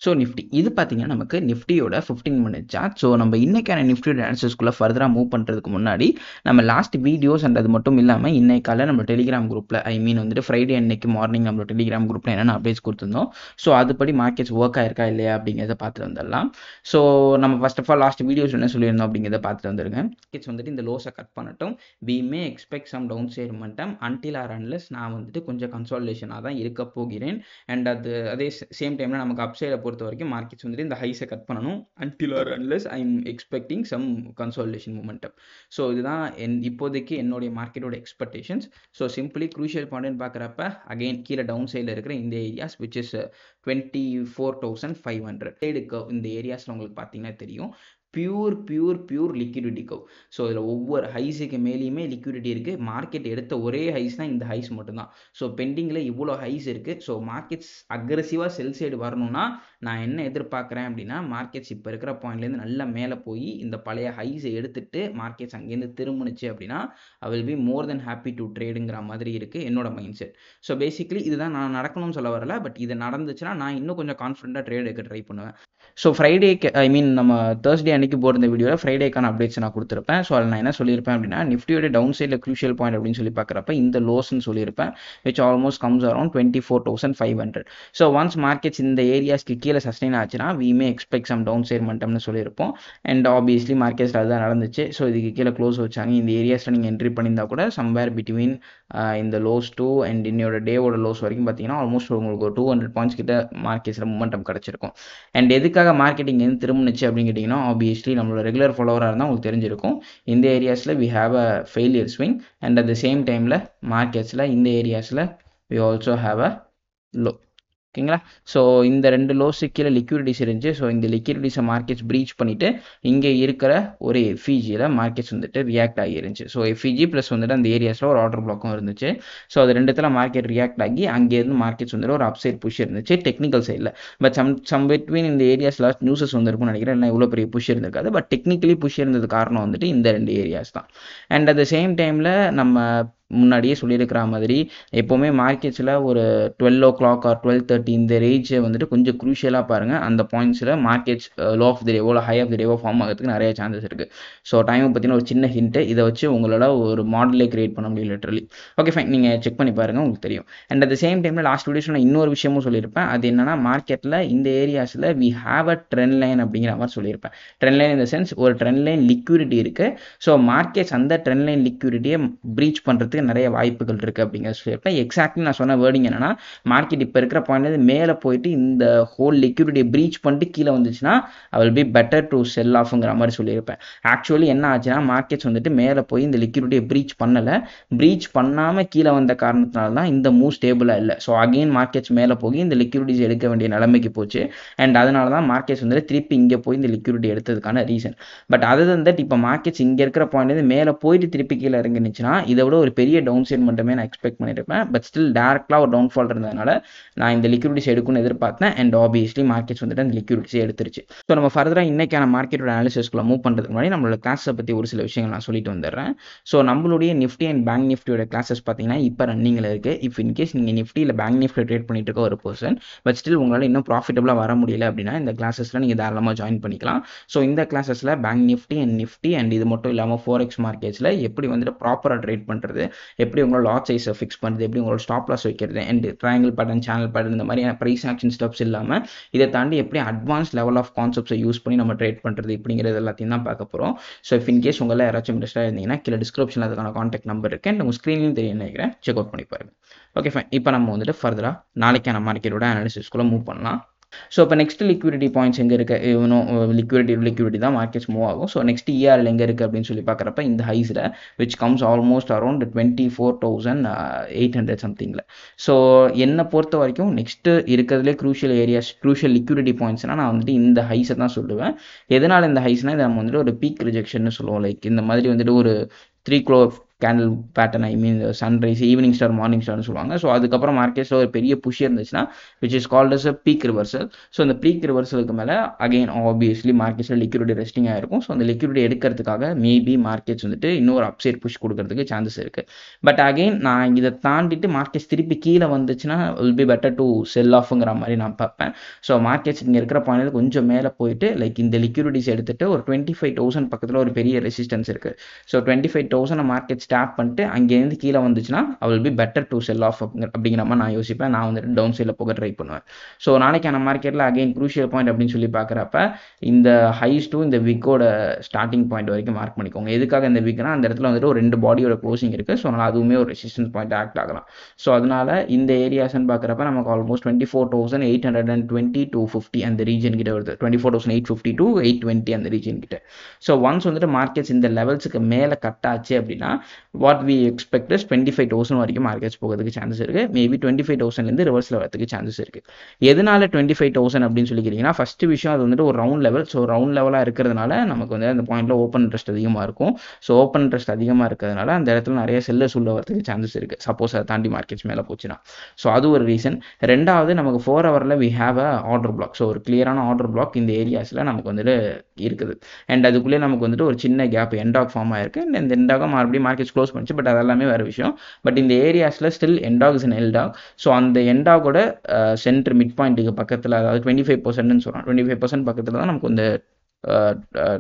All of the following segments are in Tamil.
ஸோ நிஃப்டி இது பார்த்தீங்கன்னா நமக்கு நிஃப்டியோட 15 மினிட் சார்ட். ஸோ நம்ம இன்னைக்கான நிஃப்டியோட அனாலிசிஸ்குள்ளே ஃபர்தராக மூவ் பண்ணுறதுக்கு முன்னாடி நம்ம லாஸ்ட் வீடியோஸ் அண்ட் அது மட்டும் இல்லாமல் இன்னைக்கால நம்ம டெலிகிராம் குரூப்பில் வந்துட்டு ஃப்ரைடே அன்னைக்கு மார்னிங் நம்ம டெலிகிராம் குரூப்பில் என்னென்ன அப்டேட்ஸ் கொடுத்துருந்தோம். ஸோ அதுபடி மார்க்கெட்ஸ் ஒர்க் ஆயிருக்கா இல்லையா அப்படிங்கிறத பார்த்துட்டு வந்துடலாம். ஸோ நம்ம first of all last videos என்ன சொல்லியிருந்தோம் அப்படிங்கிறத பார்த்துட்டு வந்துருங்க. மார்க்கெட்ஸ் வந்துட்டு இந்த லோஸை கட் பண்ணட்டும். We may expect some down side momentum until or unless நான் வந்துட்டு கொஞ்சம் கன்சாலிடேஷனாக தான் இருக்க போகிறேன். அண்ட் அதே சேம் டைமில் நமக்கு அப்சைடை பொறுத்த வரைக்கும் மார்க்கெட்ஸ் வந்துட்டு இந்த ஹைஸை கட் பண்ணணும் until or unless I am expecting some consolidation momentum. So இதுதான் இப்போதைக்கு என்னுடைய மார்க்கெட்டோட எக்ஸ்பெக்டேஷன்ஸ். ஸோ சிம்பிளி க்ரூஷியல் பாயிண்ட்னு பார்க்குறப்ப அகைன் கீழே டவுன் சைடில் இருக்கிற இந்த ஏரியாஸ் விச் இஸ் 24,500 சைடுக்கு இந்த ஏரியாஸில் உங்களுக்கு பார்த்தீங்கன்னா தெரியும் பியூர் லிக்விடிட்டி கவ். ஸோ இதில் ஒவ்வொரு ஹைஸுக்கு மேலேயுமே லிக்விடிட்டி இருக்குது. மார்க்கெட் எடுத்த ஒரே ஹைஸ் தான் இந்த ஹைஸ் மட்டும்தான். ஸோ பெண்டிங்கில் இவ்வளோ ஹைஸ் இருக்குது. ஸோ மார்க்கெட்ஸ் அக்ரெசிவாக செல் சைடு வரணும்னா நான் என்ன எதிர்பார்க்குறேன் அப்படின்னா மார்க்கெட்ஸ் இப்போ இருக்கிற பாயிண்ட்லேருந்து நல்லா மேலே போய் இந்த பழைய ஹைஸை எடுத்துகிட்டு மார்க்கெட்ஸ் அங்கேருந்து திரும்பினுச்சு அப்படின்னா I will be more than happy to ட்ரேடுங்கிற மாதிரி இருக்குது என்னோட மைண்ட் செட். ஸோ பேசிக்கலி இதுதான் நான் நடக்கணும்னு சொல்ல வரல. பட் இது நடந்துச்சுன்னா நான் இன்னும் கொஞ்சம் கான்ஃபிடென்ட்டாக ட்ரேட் எடுக்க ட்ரை பண்ணுவேன். ஸோ ஃப்ரைடேக்கு நம்ம தேர்ஸ்டே அன்னைக்கு போகிற இந்த வீடியோவில் ஃப்ரைடேக்கான அப்டேட்ஸ் நான் கொடுத்துருப்பேன். ஸோ அதில் நான் என்ன சொல்லியிருப்பேன் அப்படின்னா நிஃப்டியோட டவுன் சைடில் க்ரூஷியல் பாயிண்ட் அப்படின்னு சொல்லி பார்க்குறப்ப இந்த லோஸ்ன்னு சொல்லியிருப்பேன் which almost comes around 24,500. So once markets இந்த ஏரியாஸ்க்கு கீழே சஸ்டெயின் ஆச்சுன்னா we may expect some down side மொமெண்டம்னு சொல்லியிருப்போம். அண்ட் ஆப்வியஸ்லி மார்க்கெட்ஸில் அதுதான் நடந்துச்சு. ஸோ இதுக்கு கீழே க்ளோஸ் வச்சாங்க. இந்த ஏரியாஸில் நீங்கள் என்ட்ரி பண்ணியிருந்தா கூட சம்வேர் பிட்வீன் இந்த லோஸ் டூ அண்ட் இன்னோட டேவோட லோஸ் வரைக்கும் பார்த்தீங்கன்னா ஆல்மோஸ்ட் உங்களுக்கு ஒரு 200 பாயிண்ட்ஸ் கிட்ட மார்க்கெட்ஸில் மொமெண்டம் கிடச்சிருக்கும். அண்ட் எதுக்காக மார்க்கெட்டிங் எது திரும்பினுச்சு அப்படின்னு கேட்டிங்கன்னா ஆப்வியஸ்லி நம்மளோட ரெகுலர் ஃபாலோவராக இருந்தால் உங்களுக்கு தெரிஞ்சிருக்கும் இந்த ஏரியாஸில் we have a failure swing and at the same டைமில் மார்க்கெட்ஸில் இந்த ஏரியாஸில் we also have a low. ஓகேங்களா? ஸோ இந்த ரெண்டு லோஸுக்கு கீழே லிக்விடிட்டிஸ் இருந்துச்சு. ஸோ இந்த லிக்விடிட்டிஸை மார்க்கெட்ஸ் ப்ரீச் பண்ணிவிட்டு இங்கே இருக்கிற ஒரு எஃப்இஜியில் மார்க்கெட்ஸ் வந்துட்டு ரியாக்ட் ஆகிருந்துச்சு. ஸோ எஃப்இஜி ப்ளஸ் வந்துட்டு அந்த ஏரியாஸில் ஒரு ஆர்டர் பிளாக்கும் இருந்துச்சு. ஸோ அது ரெண்டுத்தில் மார்க்கெட் ரியாக்ட் ஆகி அங்கேருந்து மார்க்கெட்ஸ் வந்துட்டு ஒரு அப்சைட் புஷ் இருந்துச்சு டெக்னிக்கல் சைடில். பட் சம் பிட்வீன் இந்த ஏரியாஸில் நியூஸஸ் வந்துருக்கும்னு நினைக்கிறேன். இல்லை இவ்வளோ பெரிய புஷ் இருந்திருக்காது. பட் டெக்னிக்கலி புஷ் இருந்தது காரணம் வந்துட்டு இந்த ரெண்டு ஏரியாஸ் தான். அண்ட் அட் த சேம் டைமில் நம்ம முன்னாடியே சொல்லியிருக்கிற மாதிரி எப்போவுமே மார்க்கெட்ஸில் ஒரு 12 o'clock ஆர் 12:30 இந்த ரேஞ்சை வந்துட்டு கொஞ்சம் க்ரூஷியலாக பாருங்கள். அந்த பாயிண்ட்ஸில் மார்க்கெட்ஸ் லோ ஆஃப் தி டேவோ ஹை ஆஃப் தி டேவோ ஃபார்ம் ஆகிறதுக்கு நிறைய சான்சஸ் இருக்குது. ஸோ டைமை பற்றின ஒரு சின்ன ஹிண்ட்டு இதை வச்சு உங்களோட ஒரு மாடலே கிரியேட் பண்ண முடியும் லிட்டரலி. ஓகே ஃபைன், நீங்கள் செக் பண்ணி பாருங்கள் உங்களுக்கு தெரியும். அண்ட் அட் த சேம் டைமில் லாஸ்ட் வீடியோஸில் நான் இன்னொரு விஷயமும் சொல்லியிருப்பேன். அது என்னன்னா மார்க்கெட்டில் இந்த ஏரியாஸில் we have a trend line அப்படிங்கிற மாதிரி சொல்லியிருப்பேன். ட்ரெண்ட் லைன் இந்த சென்ஸ் ஒரு ட்ரெண்ட் லைன் லிக்விடிட்டி இருக்குது. ஸோ மார்க்கெட்ஸ் அந்த ட்ரெண்ட் லைன் லிக்விடிட்டியை ப்ரீச் பண்ணுறதுக்கு நிறைய வாய்ப்புகள் இருக்குது அப்படிங்கிறத சொல்லியிருப்பேன். எக்ஸாக்ட்லி நான் சொன்ன வேர்டிங் என்னன்னா மார்க்கெட் இப்போ இருக்கிற பாயிண்ட் மேலே போயிட்டு இந்த ஹோல் லிக்விடிட்டியை ப்ரீச் பண்ணிட்டு கீழே வந்துச்சுன்னா I will be better to sell ஆஃப்ங்கிற மாதிரி சொல்லியிருப்பேன். ஆக்சுவலி என்ன ஆச்சுன்னா மார்க்கெட்ஸ் வந்துட்டு மேலே போய் இந்த லிக்விடிட்டியை ப்ரீச் பண்ணலை. ப்ரீச் பண்ணாமல் கீழே வந்த காரணத்தினால தான் இந்த மூவ் ஸ்டேபிளாக இல்லை. ஸோ அகெயின் மார்க்கெட்ஸ் மேலே போய் இந்த லிக்விடிட்டிஸ் எடுக்க வேண்டிய நிலைமைக்கு போச்சு. அண்ட் அதனால தான் மார்க்கெட்ஸ் வந்துட்டு திருப்பி இங்கே போய் இந்த லிக்விடிட்டி எடுத்ததுக்கான reason. But other than that இப்போ மார்க்கெட்ஸ் இங்கே இருக்கிற பாயிண்ட் மேலே போயிட்டு திருப்பி கீழே இறங்கினுச்சுன்னா இதை விட ஒரு பெரிய டவுன் சைட் மட்டுமே நான் எக்ஸ்பெக்ட் பண்ணியிருப்பேன். பட் ஸ்டில் டேரக்டாக ஒரு டவுன்ஃபால் இருந்ததுனால நான் இந்த லிக்விடிட்டிஸ் எடுக்கும்னு எதிர்பார்த்தேன். அண்ட் ஆப்வியஸ்லி மார்க்கெட்ஸ் வந்துட்டு அந்த லிக்விடிட்டிஸே எடுத்துருச்சு. ஸோ நம்ம ஃபர்தராக இன்னைக்கான மார்க்கெட்டோட அனாலிசிஸ்க்குள்ள மூவ் பண்ணுறதுக்கு முன்னாடி நம்மளோட கிளாஸை பற்றி ஒரு சில விஷயங்கள் நான் சொல்லிட்டு வந்துடுறேன். ஸோ நம்மளுடைய நிஃப்டி அண்ட் பேங்க் நிஃப்டியோட கிளாஸஸ் பார்த்தீங்கன்னா இப்போ ரன்னிங்கில் இருக்குது. இஃப் இன்கேஸ் நீங்கள் நிஃப்டி இல்லை பேங்க் நிஃப்டி ட்ரேட் பண்ணிட்டு இருக்க ஒரு பர்சன் பட் ஸ்டில் உங்களால் இன்னும் ப்ராஃபிட்டபுளாக வர முடியல அப்படின்னா இந்த கிளாஸஸில் நீங்கள் தாராளமாக ஜாயின் பண்ணிக்கலாம். ஸோ இந்த கிளாஸஸில் பேங்க் நிஃப்டி அண்ட் இது மட்டும் இல்லாமல் ஃபோரெக்ஸ் மார்க்கெட்ஸில் எப்படி வந்துட்டு ப்ராப்பராக ட்ரேட் பண்ணுறது, எப்படி உங்களோட லாட் சைஸை ஃபிக்ஸ் பண்ணுறது, எப்படி உங்களோட ஸ்டாப் லாஸ் வைக்கிறது, and triangle pattern channel pattern இந்த மாதிரியான ப்ரைஸ் ஆக்ஷன் ஸ்டெப்ஸ் இல்லாமல் இதை தாண்டி எப்படி அட்வான்ஸ் லெவல் ஆஃப் கான்செப்ட்ஸை யூஸ் பண்ணி நம்ம ட்ரேட் பண்ணுறது இப்படிங்கிறது எல்லாத்தையும் தான் பார்க்க போகிறோம். ஸோ இஃப் இன்கேஸ் உங்களை யாராச்சும் இன்ட்ரெஸ்டாக இருந்தீங்கன்னா கீழே டிஸ்கிரிப்ஷனில் அதுக்கான கான்டாக்ட் நம்பர் இருக்குது அண்ட் உங்கள் ஸ்க்ரீன்லையும் தெரியும் நினைக்கிறேன், செக் அவுட் பண்ணி பாருங்கள். ஓகே ஃபைன், இப்போ நம்ம வந்துட்டு ஃபர்தராக நாளைக்கான மார்க்கெட்டோட அனாலிசிஸ்க்குள்ளே மூவ் பண்ணலாம். ஸோ இப்போ நெக்ஸ்ட் லிக்விடிட்டி பாயிண்ட்ஸ் எங்கே இருக்குது, இன்னும் லிக்விடிட்டி தான் மார்க்கெட்ஸ் மூவ் ஆகும். ஸோ நெக்ஸ்ட் இஆர்எல் எங்கே இருக்குது அப்படின்னு சொல்லி பார்க்குறப்ப இந்த ஹைஸில் விச் கம்ஸ் ஆல்மோஸ்ட் அரௌண்ட் 24,800 சம்திங்கில். ஸோ என்னை பொறுத்த வரைக்கும் நெக்ஸ்ட்டு இருக்கிறதுலே க்ரூஷியல் லிக்விடிட்டி பாயிண்ட்ஸ்னால் நான் வந்துட்டு இந்த ஹைஸை தான் சொல்லுவேன். எதனால் இந்த ஹைஸ்னால் இதை நம்ம வந்துட்டு ஒரு பீக் ரிஜெக்ஷன் சொல்லுவோம். லைக் இந்த மாதிரி வந்துட்டு ஒரு candle pattern, I mean sunrise, evening star, morning ஸ்டார்னு சொல்லுவாங்க. ஸோ அதுக்கப்புறம் மார்க்கெட்ஸில் ஒரு பெரிய புஷ் இருந்துச்சுன்னா which is called as a peak reversal. So அந்த பீக் ரிவர்சலுக்கு மேலே அகைன் ஆப்வியஸ்லி மார்க்கெட்ஸில் லிக்விடிட்டி ரெஸ்டிங் ஆகிருக்கும். ஸோ அந்த லிக்விடிட்டி எடுக்கிறதுக்காக மேபி மார்க்கெட்ஸ் வந்துட்டு இன்னொரு அப்சைட் புஷ் கொடுக்கறதுக்கு சான்சஸ் இருக்குது. பட் அகைன் நான் இதை தாண்டிட்டு மார்க்கெட்ஸ் திருப்பி கீழே வந்துச்சுன்னா will be better to sell ஆஃப்ங்கிற மாதிரி நான் பார்ப்பேன். ஸோ மார்க்கெட்ஸ் இங்கே இருக்கிற பாயிண்ட் கொஞ்சம் மேலே போயிட்டு லைக் இந்த லிக்விடிட்டிஸ் எடுத்துட்டு ஒரு 25,000 பக்கத்தில் ஒரு பெரிய ரெசிஸ்டன்ஸ் இருக்குது. ஸோ 25,000 மார்க்கெட் ஸ்டாப் பண்ணிட்டு அங்கேருந்து கீழே வந்துச்சுன்னா I will be better to sell off அப்படிங்கிற மாதிரி நான் யோசிப்பேன். நான் வந்துட்டு டவுன் சைடில் போக ட்ரை பண்ணுவேன். ஸோ நாளைக்கான மார்க்கெட்டில் அகைன் க்ரூஷியல் பாயிண்ட் அப்படின்னு சொல்லி பார்க்குறப்ப இந்த ஹைஸ் டு இந்த விக்கோட ஸ்டார்டிங் பாயிண்ட் வரைக்கும் மார்க் பண்ணிக்கோங்க. எதுக்காக இந்த விக்னா அந்த இடத்துல வந்துட்டு ஒரு 2 பாடியோட க்ளோசிங் இருக்குது. ஸோ அதனால் அதுவுமே ஒரு ரெசிஸ்டன்ஸ் பாயிண்ட் ஆக்ட் ஆகலாம். ஸோ அதனால இந்த ஏரியாஸ்ன்னு பார்க்குறப்ப நமக்கு ஆல்மோஸ்ட் 24,820 to 50 அந்த ரீஜன் கிட்ட வருது. 24,850 to 820 அந்த ரீஜன் கிட்ட. ஸோ ஒன்ஸ் வந்துட்டு மார்க்கெட்ஸ் இந்த லெவல்ஸுக்கு மேலே கட் ஆச்சு அப்படின்னா வாட் வி எக்ஸ்பெக்ட் இஸ் 25,000 வரைக்கும் மார்க்கெட்ஸ் போகிறதுக்கு சான்சஸ் இருக்குது. மேபி 25,000லேருந்து ரிவர்ஸில் வரதுக்கு சான்சஸ் இருக்குது. எதனால 25,000 அப்படின்னு சொல்லிக்கிறீங்கன்னா ஃபர்ஸ்ட் விஷயம் அது வந்துட்டு ஒரு ரவுண்ட் லெவல். ஸோ ரவுண்ட் லெவலாக இருக்கிறதுனால நமக்கு வந்து அந்த பாயிண்ட்டில் ஓப்பன் இன்ட்ரெஸ்ட் அதிகமாக இருக்கும். ஸோ ஓப்பன் இன்ட்ரெஸ்ட் அதிகமாக இருக்கிறதுனால அந்த இடத்துல நிறைய செல்லர்ஸ் உள்ள வரதுக்கு சான்சஸ் இருக்குது. சப்போஸ் அதை தாண்டி மார்க்கெட்ஸ் மேலே போச்சுன்னா. ஸோ அது ஒரு ரீசன். ரெண்டாவது நமக்கு 4 ஹவரில் we have a order block. So ஒரு கிளியரான ஆர்டர் பிளாக் இந்த ஏரியாஸில் நமக்கு வந்துட்டு இருக்குது. அண்ட் அதுக்குள்ளே நமக்கு வந்துட்டு ஒரு சின்ன கேப் எண்டாக் ஃபார்ம் ஆயிருக்கு. அண்ட் இந்த எண்டாக மறுபடியும் மார்க்கெட்ஸ் க்ளோஸ் பண்ணிச்சு. பட் அதெல்லாமே வேறு விஷயம். பட் இந்த ஏரியாஸில் ஸ்டில் எண்டாக் இஸ் அன் எல்டாக். ஸோ அந்த எண்டாகோட சென்டர் மிட் பாயிண்ட்டுக்கு பக்கத்தில், அதாவது 25% சொல்கிறோம், 25% பக்கத்தில் தான் நமக்கு இந்த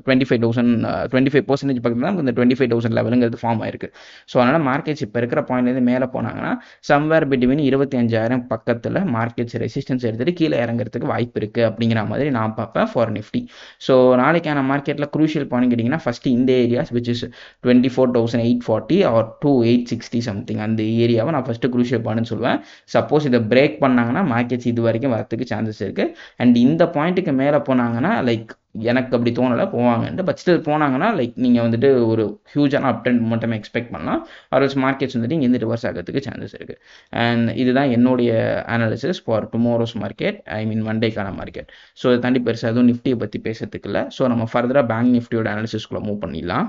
25% பக்கத்தில் தான் இந்த 25,000 லெவலுங்கிறது ஃபார்ம் ஆயிருக்கு. ஸோ அதனால் மார்க்கெட்ஸ் இப்போ இருக்கிற பாயிண்ட்லேருந்து மேலே போனாங்கன்னா சம்வேர் பிட்வீன் 25,000 பக்கத்தில் மார்க்கெட்ஸ் ரெசிஸ்டன்ஸ் எடுத்துகிட்டு கீழே இறங்குறதுக்கு வாய்ப்பு இருக்குது அப்படிங்கிற மாதிரி நான் பார்ப்பேன் ஃபார் நிஃப்டி. ஸோ நாளைக்கான மார்க்கெட்டில் க்ரூஷியல் பாயிண்ட் கேட்டிங்கன்னா ஃபஸ்ட்டு இந்த areas which is 24,840 or 2,860 something அந்த ஏரியாவை நான் ஃபஸ்ட்டு க்ரூஷியல் பாயிண்ட்னு சொல்லுவேன். சப்போஸ் இதை பிரேக் பண்ணாங்கன்னா மார்க்கெட்ஸ் இது வரைக்கும் வரதுக்கு சான்சஸ் இருக்குது. அண்ட் இந்த பாயிண்ட்டுக்கு மேலே போனாங்கன்னா லைக் எனக்கு அப்படி தோணலை போவாங்கன்ட்டு. பட் ஸ்டில் போனாங்கன்னா லைக் நீங்கள் வந்துட்டு ஒரு ஹியூஜான அப் ட்ரெண்ட் மட்டும் எக்ஸ்பெக்ட் பண்ணலாம். ஆர்எல்ஸ் மார்க்கெட்ஸ் வந்துட்டு இங்கேருந்து ரிவர்ஸ் ஆகிறதுக்கு சான்சஸ் இருக்குது. அண்ட் இதுதான் என்னுடைய analysis for tomorrow's market, I mean மண்டேக்கான மார்க்கெட். ஸோ இதை தாண்டி பெருசாக எதுவும் நிஃப்டியை பற்றி பேசுறதுக்கு இல்லை. ஸோ நம்ம ஃபர்தராக பேங்க் நிஃப்டியோட அனாலிசிஸ்குள்ளே மூவ் பண்ணிடலாம்.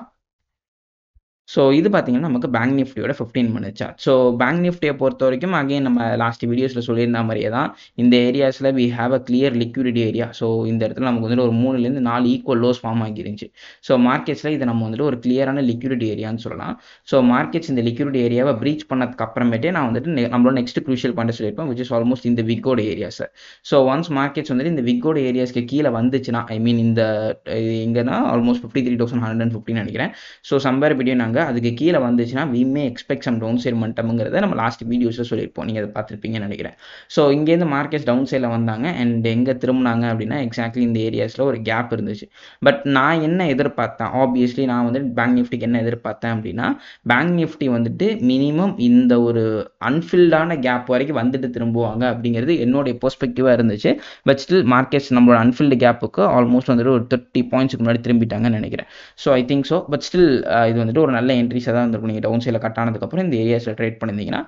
ஸோ இது பார்த்தீங்கன்னா நமக்கு பேங்க் நிஃப்டியோட 15 மினிட் சார்ட். ஸோ பேங்க் நிஃப்டியை பொறுத்த வரைக்கும் அகைன் நம்ம லாஸ்ட் வீடியோஸில் சொல்லியிருந்த மாதிரியே தான் இந்த ஏரியாஸில் we have a clear liquidity area. So இந்த இடத்துல நமக்கு வந்துட்டு ஒரு 3லேருந்து 4 ஈக்குவல் லோஸ் ஃபார்ம் ஆகிருந்துச்சு. ஸோ மார்க்கெட்ஸில் இதை நம்ம வந்துட்டு ஒரு கிளியரான லிக்விடிட்டி ஏரியான்னு சொல்லலாம். ஸோ மார்க்கெட்ஸ் இந்த லிக்விடிட்டி ஏரியாவை ப்ரீச் பண்ணதுக்கு அப்புறமேட்டே நான் வந்துட்டு நம்மளோட நெக்ஸ்ட் க்ரூஷியல் பாயிண்ட் சொல்லியிருப்பேன் விச் இஸ் ஆல்மோஸ்ட் இந்த விக்கோட ஏரியாஸ். ஸோ ஒன்ஸ் மார்க்கெட்ஸ் வந்துட்டு இந்த விக்கோட ஏரியாஸ்க்கு கீழே வந்துச்சுன்னா, ஐ மீன் இந்த எங்கன்னா ஆல்மோஸ்ட் 53,150 நினைக்கிறேன். ஸோ சம்பேர் பிட்வீன் நாங்கள் அதுக்கு கீழே வந்துச்சுன்னா we may expect some down side மொமெண்டம்ங்கிறத நம்ம லாஸ்ட் வீடியோஸில் சொல்லியிருப்போம். நீங்கள் அதை பார்த்துருப்பீங்கன்னு நினைக்கிறேன். ஸோ இங்கேருந்து மார்க்கெட்ஸ் டவுன் சைடில் வந்தாங்க அண்ட் எங்கே திரும்பினாங்க அப்படின்னா எக்ஸாக்ட்லி இந்த ஏரியாஸில் ஒரு கேப் இருந்துச்சு. பட் நான் என்ன எதிர்பார்த்தேன், ஆப்வியஸ்லி நான் வந்து பேங்க் நிஃப்டிக்கு என்ன எதிர்பார்த்தேன் அப்படின்னா பேங்க் நிஃப்டி வந்துட்டு மினிமம் இந்த ஒரு அன்ஃபில்டான கேப் வரைக்கும் வந்துட்டு திரும்புவாங்க அப்படிங்கிறது என்னுடைய பெர்ஸ்பெக்டிவாக இருந்துச்சு. பட் ஸ்டில் மார்க்கெட்ஸ் நம்மளோட அன்ஃபில்டு கேப்புக்கு ஆல்மோஸ்ட் வந்துட்டு ஒரு 30 பாயிண்ட்ஸ்க்கு முன்னாடி திரும்பிட்டாங்கன்னு நினைக்கிறேன். So I think so. But still இது வந்துட்டு ஒரு நல்ல என்ட்ரிஸாக தான் இருந்திருக்கும். நீங்கள் டவுன் சைடில் கட் ஆனதுக்கப்புறம் இந்த ஏரியாஸில் ட்ரேட் பண்ணியிருந்தீங்கன்னா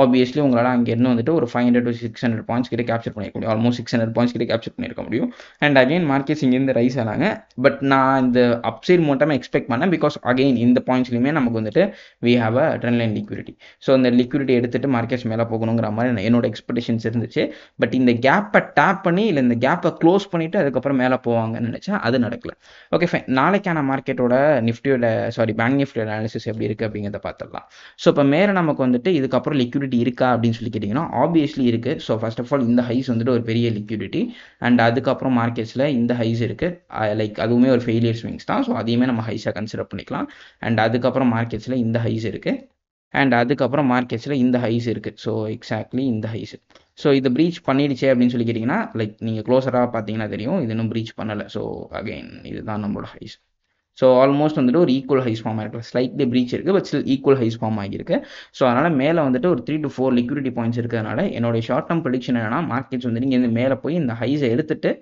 ஆப்வியஸ்லி உங்களால் அங்கேருந்து வந்துட்டு ஒரு 500 to 600 பாயிண்ட்ஸ் கிட்ட கேப்சர் பண்ணிருக்க முடியும். ஆல்மோஸ்ட் 600 பாயிண்ட்ஸ் கிட்ட கேப்சர் பண்ணியிருக்க முடியும். அண்ட் அகைன் மார்க்கெட்ஸ் இங்கேருந்து ரைஸ் ஆனாங்க. பட் நான் இந்த அப்சைட் மட்டுமே எக்ஸ்பெக்ட் பண்ணேன். பிகாஸ் அகைன் இந்த பாயிண்ட்ஸ்லையுமே நமக்கு வந்துட்டு we have a trend line liquidity. So இந்த லிக்விடிட்டி எடுத்துகிட்டு மார்க்கெட்ஸ் மேலே போகணுங்கிற மாதிரி என்னோட எக்ஸ்பெக்டேஷன்ஸ் இருந்துச்சு. பட் இந்த கேப்பை டேப் பண்ணி இல்லை இந்த கேப்பை க்ளோஸ் பண்ணிவிட்டு அதுக்கப்புறம் மேலே போவாங்கன்னு நினச்சேன். அது நடக்கல. Okay fine. நாளைக்கான மார்க்கெட்டோட நிஃப்டியோட பேங்க் நிஃப்டியோட அனாலிசிஸ் எப்படி இருக்குது அப்படிங்கிறத பார்த்துடலாம். ஸோ இப்போ மேலே நமக்கு வந்துட்டு இதுக்கப்புறம் லிக்விடிட்டி இருக்கா அப்படின்னு சொல்லி கேட்டிங்கன்னா ஆப்வியஸ்லி இருக்குது. ஸோ ஃபர்ஸ்ட் ஆஃப் ஆல் இந்த ஹைஸ் வந்துட்டு ஒரு பெரிய லிக்விடிட்டி. அண்ட் அதுக்கப்புறம் மார்க்கெட்ஸில் இந்த ஹைஸ் இருக்குது. லைக் அதுவுமே ஒரு ஃபெயிலியர் ஸ்விங்ஸ் தான். ஸோ அதையுமே நம்ம ஹைஸாக கன்சிடர் பண்ணிக்கலாம். அண்ட் அதுக்கப்புறம் மார்க்கெட்ஸில் இந்த ஹைஸ் இருக்குது. அண்ட் அதுக்கப்புறம் மார்க்கெட்ஸில் இந்த ஹைஸ் இருக்குது. ஸோ எக்ஸாக்ட்லி இந்த ஹைஸ். ஸோ இது ப்ரீச் பண்ணிடுச்சு அப்படின்னு சொல்லி கேட்டிங்கன்னா லைக் நீங்கள் க்ளோஸராக பார்த்தீங்கன்னா தெரியும் இது இன்னும் ப்ரீச் பண்ணலை. ஸோ அகைன் இதுதான் நம்மளோட ஹைஸ். ஸோ ஆல்மோஸ்ட் வந்துட்டு ஒரு ஈக்குவல் ஹைஸ் ஃபார்ம் ஆகிருக்கு. ஸ்லைட்லி ப்ரீச் இருக்குது but still equal highs form ஆகியிருக்கு. ஸோ அதனால் மேலே வந்துட்டு ஒரு 3 to 4 லிக்விடிட்டி பாயிண்ட்ஸ் இருக்கிறதுனால என்னோட ஷார்ட் டர்ம் ப்ரெடிக்ஷன் என்னன்னா மார்க்கெட்ஸ் வந்துட்டு இங்கேருந்து மேலே போய் இந்த ஹைஸை எடுத்துட்டு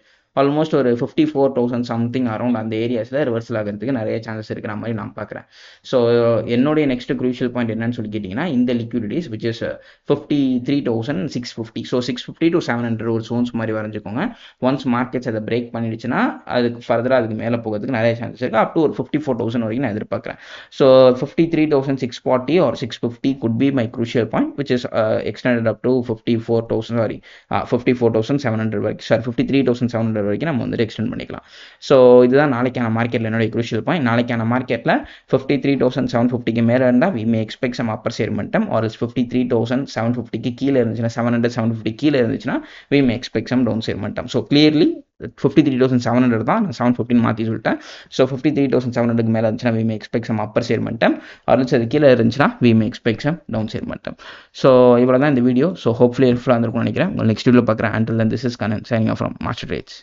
ஆல்மோஸ்ட் ஒரு 54,000 சம்திங் அரௌண்ட் அந்த ஏரியாஸில் ரிவர்சல் ஆகிறதுக்கு நிறைய சான்சஸ் இருக்கிற மாதிரி நான் பார்க்குறேன். ஸோ என்னுடைய நெக்ஸ்ட் க்ரூஷியல் பாயிண்ட் என்னன்னு சொல்லி கேட்டிங்கன்னா இந்த லிக்விடிட்டிஸ் விச் இஸ் 53,650. ஸோ 650 to 700 ஒரு சோன்ஸ் மாதிரி வரைஞ்சிக்கோங்க. ஒன்ஸ் மார்க்கெட்ஸ் அதை பிரேக் பண்ணிடுச்சுன்னா அதுக்கு ஃபர்தராக அதுக்கு மேலே போகிறதுக்கு நிறைய சான்சஸ் இருக்குது. அப் டு ஒரு 54,000 வரைக்கும் நான் எதிர்பார்க்குறேன். So 53,640 or 650 could be my crucial point which is extended up to 54,700 வரைக்கும், சாரி 53,700 வரைக்கும் நம்ம வந்து எக்ஸ்டெண்ட் பண்ணிக்கலாம். ஸோ இதுதான் நாளைக்கான மார்க்கெட்டில் என்னுடைய crucial point. நாளைக்கான மார்க்கெட்டில் 53,750க்கு மேலே இருந்தால் we may expect some upper share momentum, or else 53,750க்கு கீழே இருந்துச்சுன்னா 700-750 கீழே இருந்துச்சுன்னா we may expect some down share momentum. So clearly 53,700 தான், நான் 750 மாற்றி சொல்லிட்டேன். ஸோ 53,700க்கு மேலே இருந்துச்சுன்னா we may expect some upper share momentum, or else அது கீழே இருந்துச்சுன்னா we may expect some down share momentum. So இவ்வளோ தான் இந்த வீடியோ. ஸோ ஹோப்ஃபுல்லி ஹெல்ப்ஃபுல்லாக இருந்திருக்கும்னு நினைக்கிறேன். உங்கள் நெக்ஸ்ட் வீடியோவில் பார்க்குறேன். Until then, this is Kanan signing off from Master Trades.